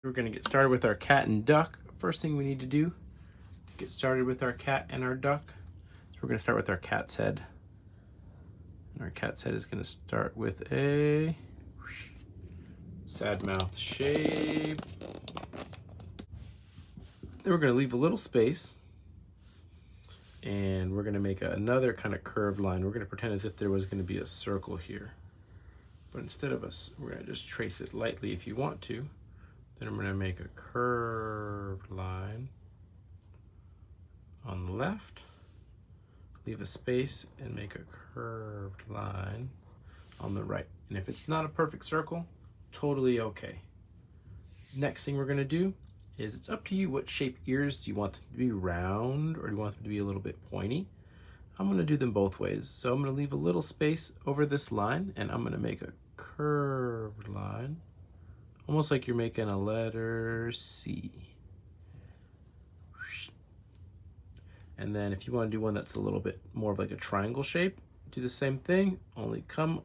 We're going to get started with our cat and duck. First thing we need to do to get started with our cat and our duck is we're going to start with our cat's head. And our cat's head is going to start with a sad mouth shape. Then we're going to leave a little space and we're going to make another kind of curved line. We're going to pretend as if there was going to be a circle here. But instead of us, we're going to just trace it lightly if you want to. Then I'm going to make a curved line on the left, leave a space, and make a curved line on the right. And if it's not a perfect circle, totally okay. Next thing we're going to do is it's up to you what shape ears. Do you want them to be round or do you want them to be a little bit pointy? I'm going to do them both ways. So I'm going to leave a little space over this line and I'm going to make a curved line. Almost like you're making a letter C. And then if you want to do one that's a little bit more of like a triangle shape, do the same thing, only come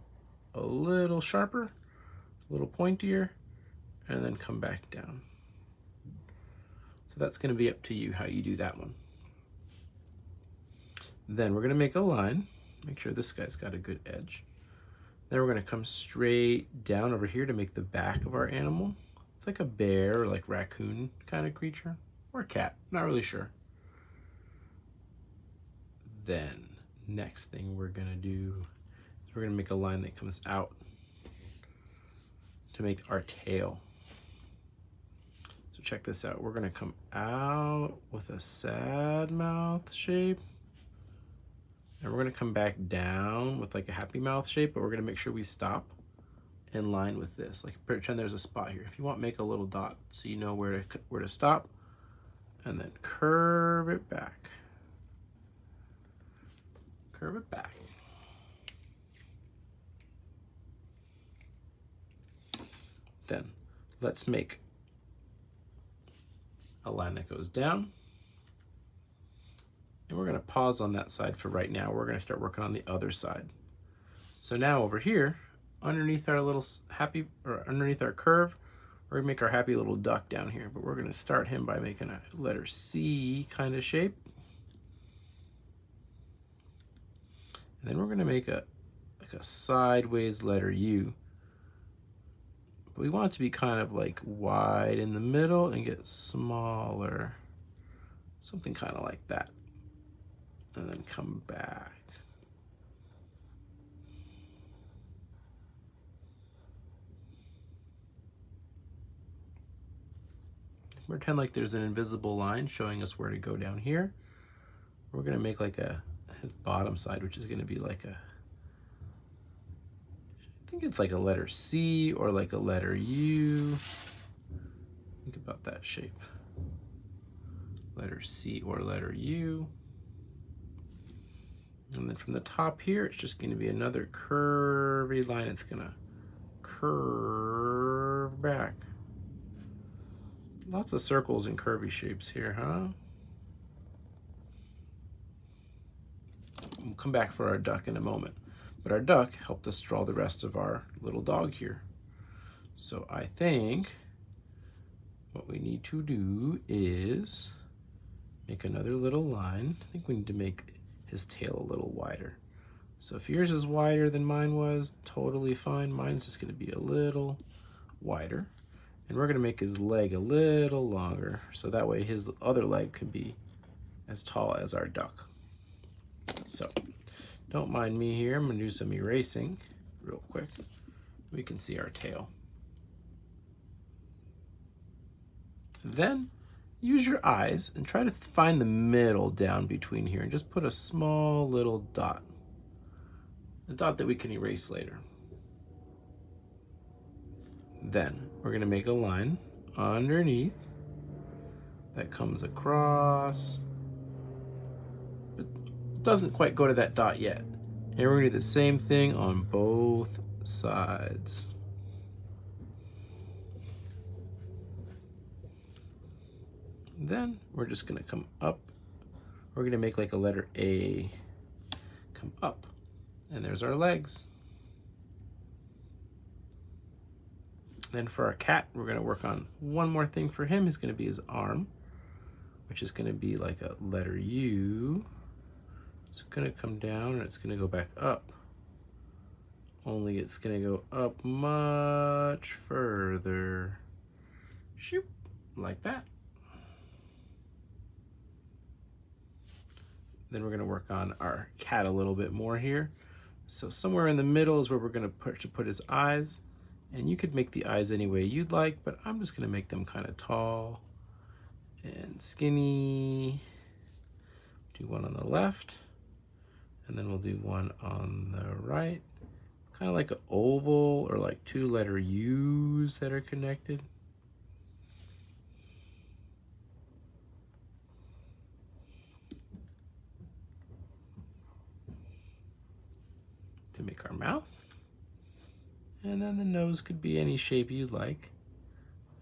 a little sharper, a little pointier, and then come back down. So that's going to be up to you how you do that one. Then we're going to make a line, make sure this guy's got a good edge. Then we're going to come straight down over here to make the back of our animal. It's like a bear or like raccoon kind of creature, or a cat, not really sure. Then next thing we're going to do is we're going to make a line that comes out to make our tail. So check this out. We're going to come out with a sad mouth shape. And we're going to come back down with like a happy mouth shape, but we're going to make sure we stop in line with this. Like pretend there's a spot here. If you want, make a little dot so you know where to stop, and then curve it back. Curve it back. Then let's make a line that goes down. And we're going to pause on that side for right now. We're going to start working on the other side. So now over here, underneath our little underneath our curve, we're going to make our happy little duck down here. But we're going to start him by making a letter C kind of shape. And then we're going to make a sideways letter U. But we want it to be kind of like wide in the middle and get smaller. Something kind of like that. And then come back. Pretend like there's an invisible line showing us where to go down here. We're going to make like a bottom side, which is going to be like I think it's like a letter C or like a letter U. Think about that shape. Letter C or letter U. And then from the top here, it's just going to be another curvy line. It's going to curve back. Lots of circles and curvy shapes here, huh? We'll come back for our duck in a moment. But our duck helped us draw the rest of our little dog here. So I think what we need to do is make another little line. I think we need to make his tail a little wider. So if yours is wider than mine was, totally fine. Mine's just going to be a little wider. And we're going to make his leg a little longer, so that way his other leg can be as tall as our duck. So don't mind me here. I'm going to do some erasing real quick. We can see our tail. Then use your eyes and try to find the middle down between here and just put a small little dot. A dot that we can erase later. Then we're going to make a line underneath that comes across, but doesn't quite go to that dot yet. And we're going to do the same thing on both sides. Then we're just going to come up. We're going to make like a letter A come up. And there's our legs. Then for our cat, we're gonna work on one more thing for him. Is gonna be his arm, which is gonna be like a letter U. It's gonna come down and it's gonna go back up. Only it's gonna go up much further. Shoop, like that. Then we're gonna work on our cat a little bit more here. So somewhere in the middle is where we're gonna put his eyes. And you could make the eyes any way you'd like, but I'm just gonna make them kind of tall and skinny. Do one on the left, and then we'll do one on the right. Kind of like an oval or like two letter U's that are connected. To make our mouth. And then the nose could be any shape you'd like.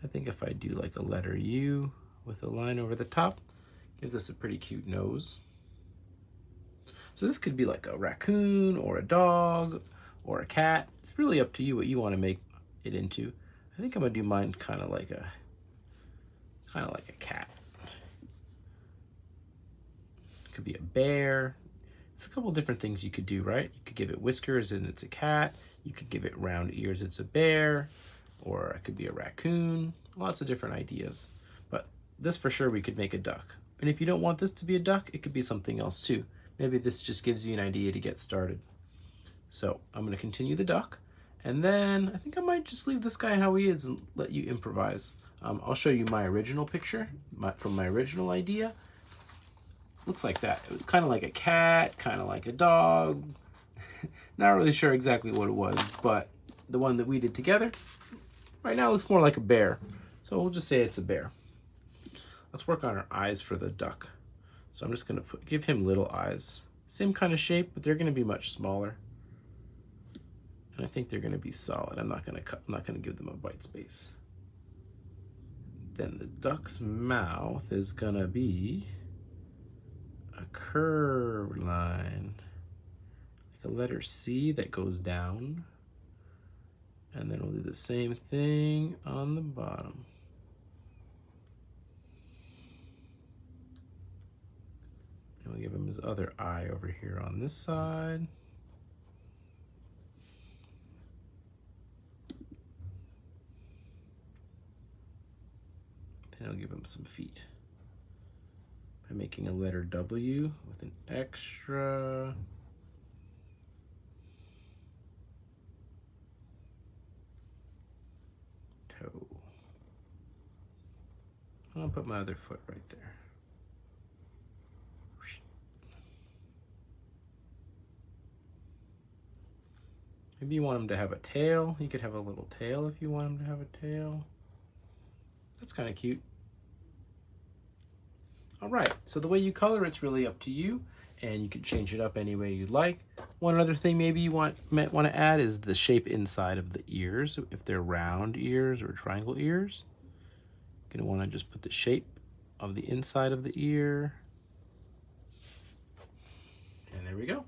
I think if I do like a letter U with a line over the top, gives us a pretty cute nose. So this could be like a raccoon or a dog or a cat. It's really up to you what you want to make it into. I think I'm gonna do mine kind of like a cat. It could be a bear. There's a couple different things you could do, right? You could give it whiskers and it's a cat. You could give it round ears, it's a bear, or it could be a raccoon. Lots of different ideas. But this for sure we could make a duck. And if you don't want this to be a duck, it could be something else too. Maybe this just gives you an idea to get started. So I'm gonna continue the duck. And then I think I might just leave this guy how he is and let you improvise. I'll show you my original picture from my original idea. Looks like that. It was kind of like a cat, kind of like a dog. Not really sure exactly what it was, but the one that we did together right now looks more like a bear. So we'll just say it's a bear. Let's work on our eyes for the duck. So I'm just gonna give him little eyes. Same kind of shape, but they're gonna be much smaller. And I think they're gonna be solid. I'm not gonna give them a white space. Then the duck's mouth is gonna be a curved line, like a letter C that goes down. And then we'll do the same thing on the bottom. And we'll give him his other eye over here on this side. Then I'll give him some feet by making a letter W with an extra toe. I'll put my other foot right there. Maybe you want him to have a tail. You could have a little tail if you want him to have a tail. That's kind of cute. All right, so the way you color, it's really up to you, and you can change it up any way you'd like. One other thing maybe you might want to add is the shape inside of the ears. If they're round ears or triangle ears, you're gonna want to just put the shape of the inside of the ear. And there we go.